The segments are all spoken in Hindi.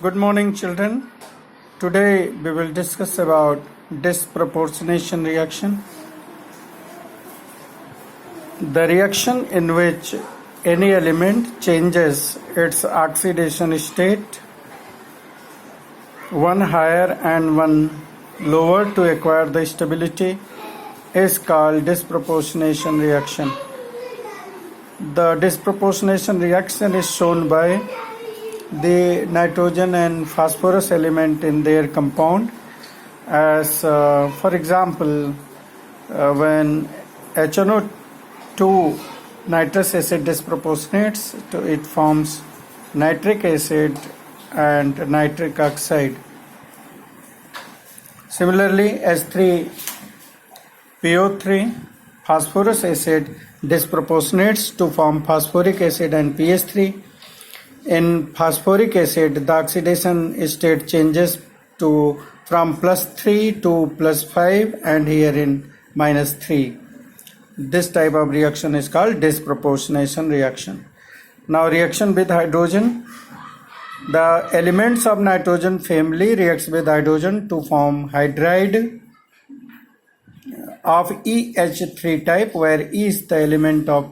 Good morning, children. Today we will discuss about disproportionation reaction. The reaction in which any element changes its oxidation state, one higher and one lower to acquire the stability, is called disproportionation reaction. The disproportionation reaction is shown by the nitrogen and phosphorus element in their compound, as for example when HNO2 nitrous acid disproportionates, it forms nitric acid and nitric oxide. Similarly, H3PO3 phosphorus acid disproportionates to form phosphoric acid and PH3. In phosphoric acid, the oxidation state changes from +3 to +5, and here in -3. This type of reaction is called disproportionation reaction. Now, reaction with hydrogen. The elements of nitrogen family reacts with hydrogen to form hydride of EH3 type, where E is the element of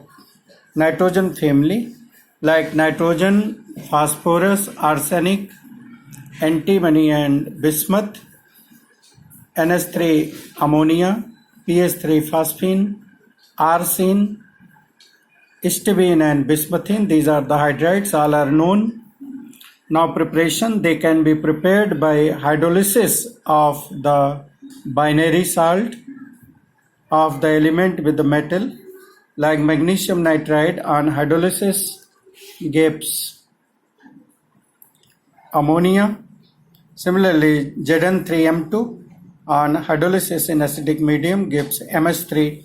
nitrogen family, like nitrogen, phosphorus, arsenic, antimony and bismuth, NH3 ammonia, PH3 phosphine, arsine, stibine and bismuthine. These are the hydrides, all are known. Now, preparation, they can be prepared by hydrolysis of the binary salt of the element with the metal, like magnesium nitride on hydrolysis gives ammonia. Similarly, Zn3M2 on hydrolysis in acidic medium gives MH3,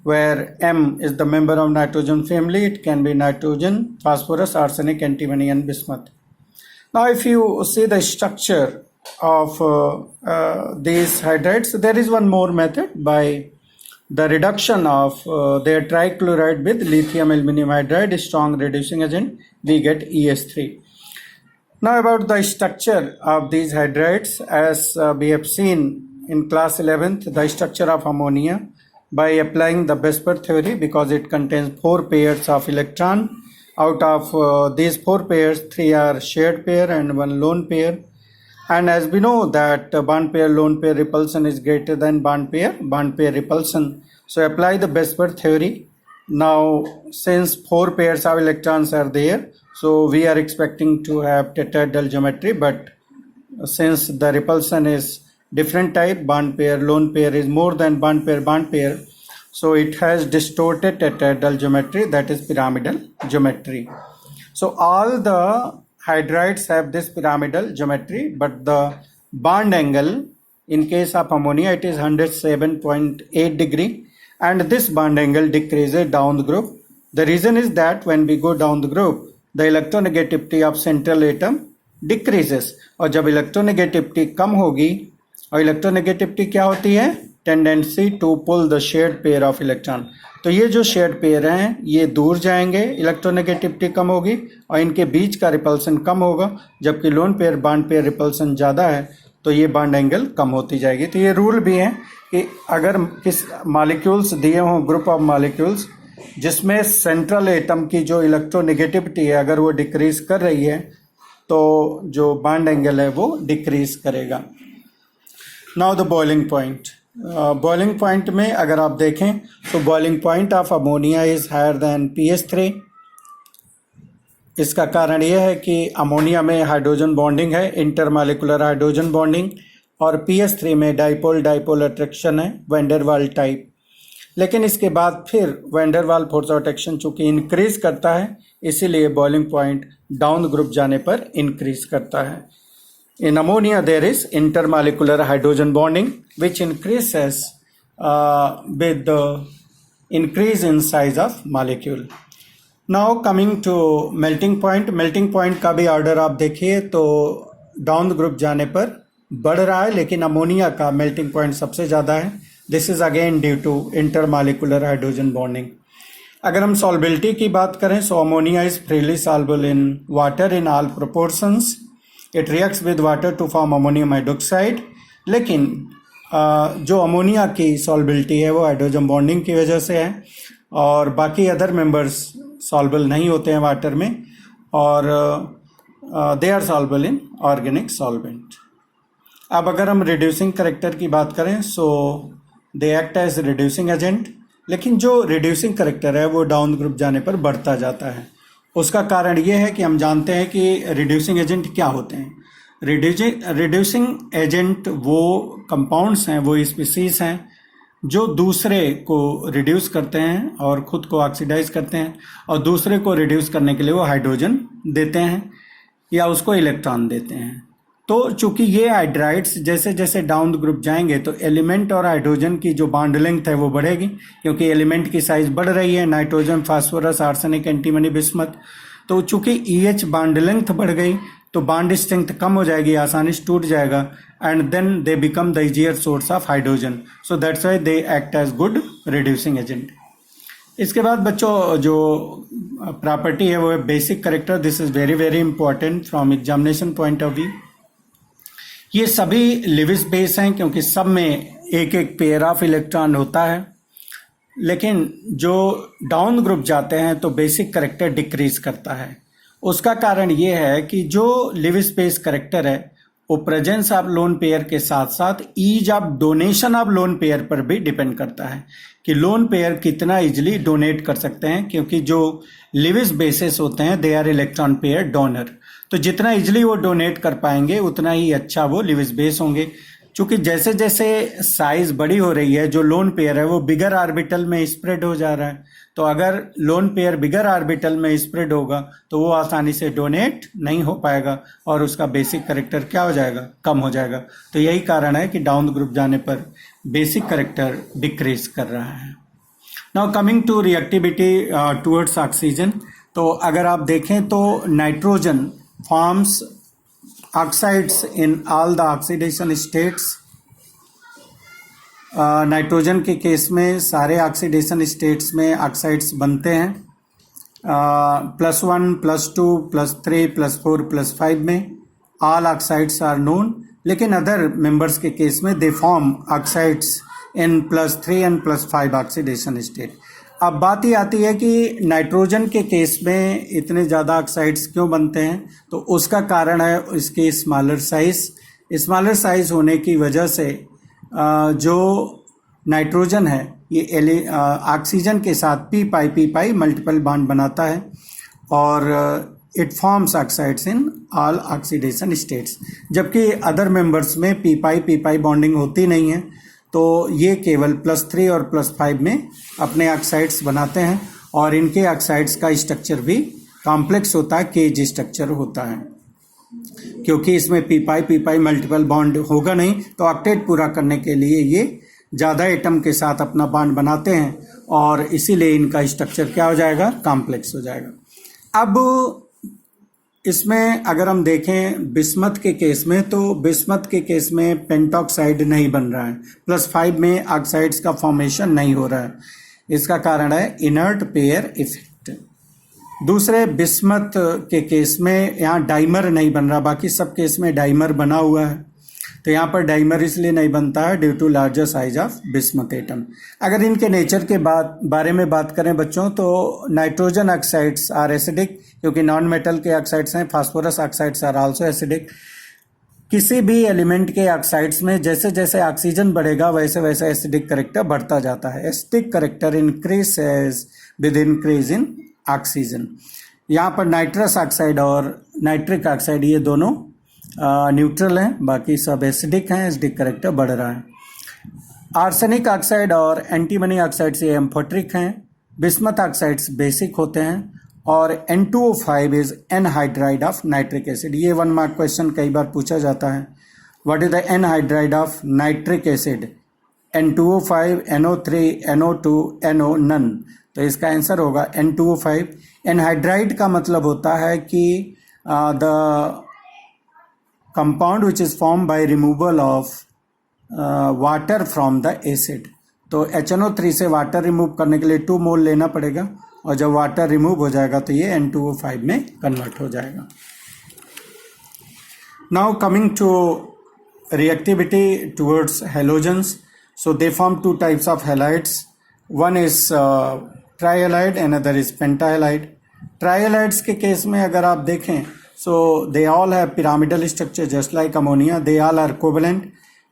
where M is the member of nitrogen family. It can be nitrogen, phosphorus, arsenic, antimony and bismuth. Now, if you see the structure of these hydrides, there is one more method. By the reduction of their trichloride with lithium aluminum hydride, strong reducing agent, we get ES3. Now, about the structure of these hydrides, as we have seen in class 11th, the structure of ammonia by applying the Besper theory, because it contains 4 pairs of electron. Out of these 4 pairs, 3 are shared pair and 1 lone pair. And as we know that bond pair lone pair repulsion is greater than bond pair repulsion. So apply the Besper theory. Now, since 4 pairs of electrons are there, so we are expecting to have tetrahedral geometry, but since the repulsion is different type, bond pair lone pair is more than bond pair, so it has distorted tetrahedral geometry, that is pyramidal geometry. So all the hydrides have this pyramidal geometry, but the bond angle in case of ammonia, it is 107.8 degree, and this bond angle decreases down the group. The reason is that when we go down the group, the electronegativity of central atom decreases, और जब electronegativity कम होगी, और electronegativity क्या होती है? Tendency to pull the shared pair of electron. तो ये जो शेयर्ड पेयर हैं, ये दूर जाएंगे, इलेक्ट्रोनेगेटिविटी कम होगी और इनके बीच का रिपल्सन कम होगा, जबकि lone pair bond pair repulsion ज़्यादा है, तो ये बॉन्ड एंगल कम होती जाएगी. तो ये रूल भी है कि अगर किस मॉलिक्यूल्स दिए हों, ग्रुप ऑफ मॉलिक्यूल्स, जिसमें सेंट्रल एटम की जो इलेक्ट्रोनेगेटिविटी है अगर वो डिक्रीज कर रही है, तो जो बॉन्ड एंगल है वो डिक्रीज करेगा. Now the boiling point. Boiling point में अगर आप देखें तो boiling point of ammonia is higher than PH three. इसका कारण यह है कि अमोनिया में हाइड्रोजन बॉन्डिंग है, इंटरमॉलिक्यूलर हाइड्रोजन बॉन्डिंग, और पीएच3 में डाइपोल अट्रैक्शन है, वैंडरवाल टाइप. लेकिन इसके बाद फिर वैंडरवाल फोर्स ऑफ अट्रैक्शन चूंकि इंक्रीज करता है, इसीलिए बॉइलिंग पॉइंट डाउन ग्रुप जाने पर इंक्रीज करता है. In ammonia, there is intermolecular hydrogen bonding, which increases with the increase in size of molecule. Now coming to melting point. melting point का भी ऑर्डर आप देखिए तो डाउन ग्रुप जाने पर बढ़ रहा है, लेकिन अमोनिया का मेल्टिंग पॉइंट सबसे ज़्यादा है. This is again due to intermolecular hydrogen bonding. अगर हम सॉल्बिलिटी की बात करें, so ammonia is freely soluble in water in all proportions. It reacts with water to form ammonium hydroxide, लेकिन जो अमोनिया की सॉल्बिलिटी है वो हाइड्रोजन बॉन्डिंग की वजह से है और बाकी अदर मेंबर्स सॉल्बल नहीं होते हैं वाटर में और they are soluble in organic solvent. अब अगर हम रिड्यूसिंग करेक्टर की बात करें so they act as reducing agent, लेकिन जो रिड्यूसिंग करेक्टर है वो डाउन ग्रुप जाने पर बढ़ता जाता है। उसका कारण ये है कि हम जानते हैं कि रिड्यूसिंग एजेंट क्या होते हैं। रिड्यूसिंग एजेंट वो कंपाउंड्स हैं, वो स्पीसीज हैं जो दूसरे को रिड्यूस करते हैं और ख़ुद को ऑक्सीडाइज करते हैं और दूसरे को रिड्यूस करने के लिए वो हाइड्रोजन देते हैं या उसको इलेक्ट्रॉन देते हैं। तो चूंकि ये हाइड्राइड्स जैसे जैसे डाउन ग्रुप जाएंगे तो एलिमेंट और हाइड्रोजन की जो बॉन्ड लेंथ है वो बढ़ेगी, क्योंकि एलिमेंट की साइज बढ़ रही है, nitrogen, phosphorus, arsenic, antimony, bismuth. तो चूंकि EH बॉन्ड लेंथ बढ़ गई तो बॉन्ड स्ट्रेंथ कम हो जाएगी, आसानी से टूट जाएगा and then they become the easier source of hydrogen. So that's why they act as good reducing agent. इसके बाद बच्चों जो प्रॉपर्टी है वो है basic character. This is very very important from examination point of view. ये सभी लिविस बेस हैं क्योंकि सब में एक एक पेयर ऑफ इलेक्ट्रॉन होता है, लेकिन जो डाउन ग्रुप जाते हैं तो बेसिक करेक्टर डिक्रीज करता है। उसका कारण ये है कि जो लिविस बेस करेक्टर है वो प्रेजेंस ऑफ लोन पेयर के साथ साथ ease of donation of lone pair पर भी डिपेंड करता है कि लोन पेयर कितना इजिली डोनेट कर सकते हैं, क्योंकि जो लिविस बेसिस होते हैं they are electron pair donor. तो जितना इजिली वो डोनेट कर पाएंगे उतना ही अच्छा वो लिविस बेस होंगे। चूंकि जैसे जैसे साइज बड़ी हो रही है जो लोन पेयर है वो बिगर ऑर्बिटल में स्प्रेड हो जा रहा है, तो अगर लोन पेयर बिगर ऑर्बिटल में स्प्रेड होगा तो वो आसानी से डोनेट नहीं हो पाएगा और उसका बेसिक करेक्टर क्या हो जाएगा, कम हो जाएगा। तो यही कारण है कि डाउन ग्रुप जाने पर बेसिक करेक्टर डिक्रीज कर रहा है। Now coming to reactivity towards oxygen, तो अगर आप देखें तो nitrogen forms oxides in all the oxidation states. Nitrogen के केस में सारे ऑक्सीडेशन स्टेट्स में ऑक्साइड्स बनते हैं, +1, +2, +3, +4, +5 में ऑल ऑक्साइड्स आर नोन। लेकिन अदर मेंबर्स के केस में they form oxides in +3 and +5 oxidation state. अब बात ही आती है कि नाइट्रोजन के केस में इतने ज़्यादा ऑक्साइड्स क्यों बनते हैं, तो उसका कारण है इसकी स्मॉलर साइज होने की वजह से जो नाइट्रोजन है ये ऑक्सीजन के साथ पी पाई मल्टीपल बॉन्ड बनाता है और it forms oxides in all oxidation states. जबकि अदर मेंबर्स में पी पाई बॉन्डिंग होती नहीं है, तो ये केवल +3 और +5 में अपने ऑक्साइड्स बनाते हैं और इनके ऑक्साइड्स का स्ट्रक्चर भी कॉम्प्लेक्स होता है, केज स्ट्रक्चर होता है। क्योंकि इसमें पी पाई मल्टीपल बॉन्ड होगा नहीं, तो ऑक्टेट पूरा करने के लिए ये ज़्यादा एटम के साथ अपना बॉन्ड बनाते हैं और इसीलिए इनका स्ट्रक्चर क्या हो जाएगा, कॉम्प्लेक्स हो जाएगा। अब इसमें अगर हम देखें बिस्मथ के केस में, तो बिस्मथ के केस में पेंटॉक्साइड नहीं बन रहा है, +5 में ऑक्साइड्स का फॉर्मेशन नहीं हो रहा है। इसका कारण है इनर्ट पेयर इफेक्ट। दूसरे बिस्मथ के केस में यहाँ डाइमर नहीं बन रहा, बाकी सब केस में डाइमर बना हुआ है। तो यहाँ पर डाइमर इसलिए नहीं बनता है due to larger size of bismuth atom. अगर इनके नेचर के बारे में बात करें बच्चों, तो नाइट्रोजन ऑक्साइड्स आर एसिडिक, क्योंकि नॉन मेटल के ऑक्साइड्स हैं। Phosphorus oxides are also acidic. किसी भी एलिमेंट के ऑक्साइड्स में जैसे जैसे ऑक्सीजन बढ़ेगा वैसे वैसे एसिडिक करेक्टर बढ़ता जाता है। Acidic character increases with increase in oxygen. यहाँ पर नाइट्रस ऑक्साइड और नाइट्रिक ऑक्साइड ये दोनों न्यूट्रल हैं, बाकी सब एसिडिक हैं, एसिडिक करेक्टर बढ़ रहा है। आर्सेनिक ऑक्साइड और एंटीमनी ऑक्साइड्स ये एम्फोट्रिक हैं। बिस्मथ ऑक्साइड्स बेसिक होते हैं और N2O5 is anhydride of nitric acid. ये 1 मार्क क्वेश्चन कई बार पूछा जाता है, what is the anhydride of nitric acid? N2O5, NO3, NO2, NO none. तो इसका आंसर होगा N2O5। एनहाइड्राइड का मतलब होता है कि the compound which is form by removal of water from the acid. तो HNO3 से वाटर रिमूव करने के लिए 2 मोल लेना पड़ेगा और जब वाटर रिमूव हो जाएगा तो ये N2O5 में कन्वर्ट हो जाएगा। Now coming to reactivity towards halogens. So they form two types of halides. One is trihalide, another is pentahalide. Trihalides के केस में अगर आप देखें, so they all have pyramidal structure just like ammonia. They all are covalent.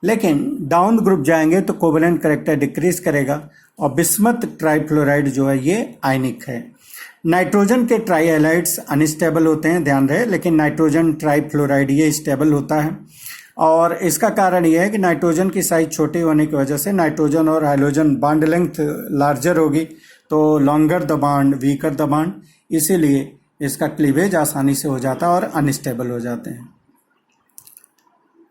लेकिन डाउन ग्रुप जाएंगे तो कोवेलेंट करेक्टर डिक्रीज करेगा और बिस्मथ ट्राइफ्लोराइड जो है ये आयनिक है। नाइट्रोजन के ट्राइहैलाइड्स अनस्टेबल होते हैं, ध्यान रहे, लेकिन नाइट्रोजन ट्राइफ्लोराइड ये स्टेबल होता है। और इसका कारण ये है कि नाइट्रोजन की साइज छोटी होने की वजह से नाइट्रोजन और हाइड्रोजन बॉन्ड लेंथ लार्जर होगी, तो longer the bond weaker the bond, इसीलिए इसका क्लीवेज आसानी से हो जाता है और अनस्टेबल हो जाते हैं।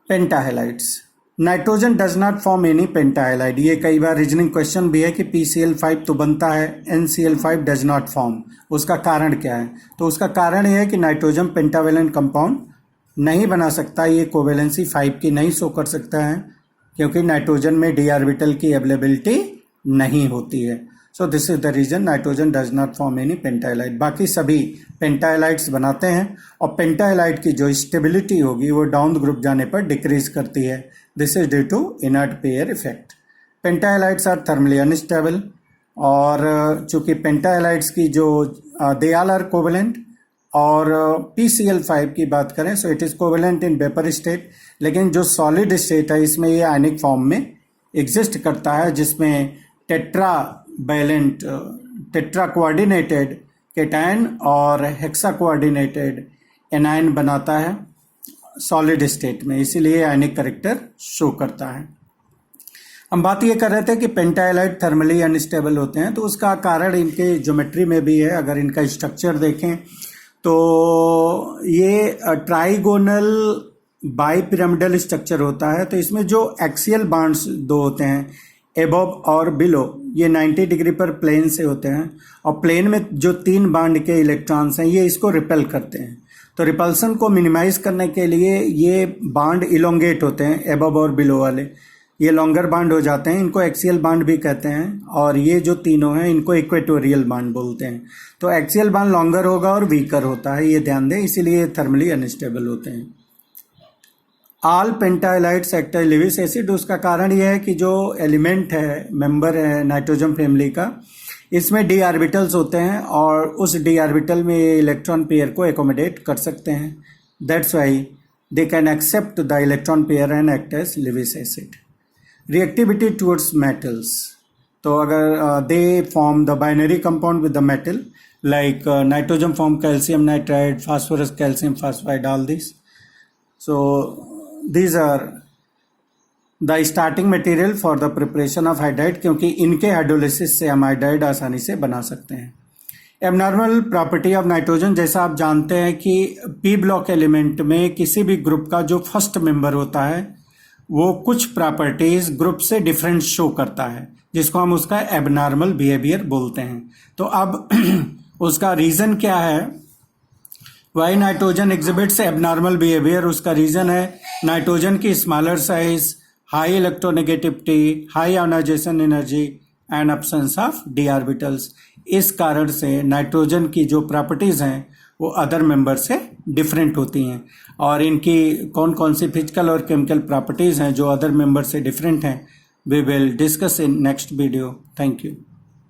Pentahalides, nitrogen does not form any pentahalide. ये कई बार रीजनिंग क्वेश्चन भी है कि PCl5 तो बनता है, NCl5 डज नॉट फॉर्म। उसका कारण क्या है? तो उसका कारण ये है कि नाइट्रोजन पेंटावेलेंट कंपाउंड नहीं बना सकता, ये कोवेलेंसी 5 की नहीं शो कर सकता है क्योंकि नाइट्रोजन में d ऑर्बिटल की अवेलेबिलिटी नहीं होती है। So this is the reason nitrogen does not form any pentahalide. बाकी सभी पेंटाहेलाइड्स बनाते हैं और पेंटाहेलाइड की जो स्टेबिलिटी होगी वो डाउन ग्रुप जाने पर डिक्रीज करती है। This is due to inert pair effect. Pentahalides are thermally unstable और चूंकि पेंटाहेलाइड्स की जो दे ऑल आर कोवेलेंट और PCl5 की बात करें so it is covalent in vapour state, लेकिन जो सॉलिड स्टेट है इसमें ये आयनिक फॉर्म में एग्जिस्ट करता है जिसमें टेट्रा कोऑर्डिनेटेड केटायन और हेक्सा कोऑर्डिनेटेड एनायन बनाता है सॉलिड स्टेट में, इसीलिए आयनिक कैरेक्टर शो करता है। हम बात ये कर रहे थे कि पेंटाहेलाइड थर्मली अनस्टेबल होते हैं, तो उसका कारण इनके ज्योमेट्री में भी है। अगर इनका स्ट्रक्चर देखें तो ये ट्राइगोनल बाइपिरामिडल स्ट्रक्चर होता है, तो इसमें जो एक्सियल बॉन्ड्स दो होते हैं एबव और बिलो, ये 90 डिग्री पर प्लेन से होते हैं और प्लेन में जो 3 बॉन्ड के इलेक्ट्रॉन्स हैं ये इसको रिपेल करते हैं। तो रिपल्सन को मिनिमाइज करने के लिए ये बॉन्ड इलोंगेट होते हैं, एबव और बिलो वाले ये लॉन्गर बॉन्ड हो जाते हैं, इनको एक्सियल बॉन्ड भी कहते हैं। और ये जो तीनों हैं इनको इक्वेटोरियल बॉन्ड बोलते हैं। तो एक्सियल बॉन्ड लॉन्गर होगा और वीकर होता है, ये ध्यान दें, इसीलिए थर्मली अनस्टेबल होते हैं। All pentahalides act as Lewis acid, उसका कारण यह है कि जो एलिमेंट है, मेंबर है नाइट्रोजन फैमिली का, इसमें d ऑर्बिटल्स होते हैं और उस d ऑर्बिटल में ये इलेक्ट्रॉन पेयर को एकोमोडेट कर सकते हैं। That's why they can accept the electron pair and act as Lewis acid. Reactivity towards metals, तो अगर they form the binary compound with the metal like nitrogen form calcium nitride, phosphorus calcium phosphide, all this. So these are the starting material for the preparation of hydride, क्योंकि इनके हाइड्रोलिसिस से हम हाइड्राइड आसानी से बना सकते हैं। एबनॉर्मल प्रॉपर्टी ऑफ नाइट्रोजन, जैसा आप जानते हैं कि p ब्लॉक एलिमेंट में किसी भी ग्रुप का जो फर्स्ट मेंबर होता है वो कुछ प्रॉपर्टीज ग्रुप से डिफरेंट शो करता है, जिसको हम उसका एबनॉर्मल बिहेवियर बोलते हैं। तो अब उसका रीजन क्या है, why nitrogen exhibits abnormal behaviour? उसका रीजन है नाइट्रोजन की smaller size, high electronegativity, high ionisation energy and absence of d orbitals. इस कारण से नाइट्रोजन की जो प्रॉपर्टीज हैं वो अदर मेंबर से डिफरेंट होती हैं, और इनकी कौन कौन सी फिजिकल और केमिकल प्रॉपर्टीज हैं जो अदर मेंबर से डिफरेंट हैं, we will discuss in next video. Thank you.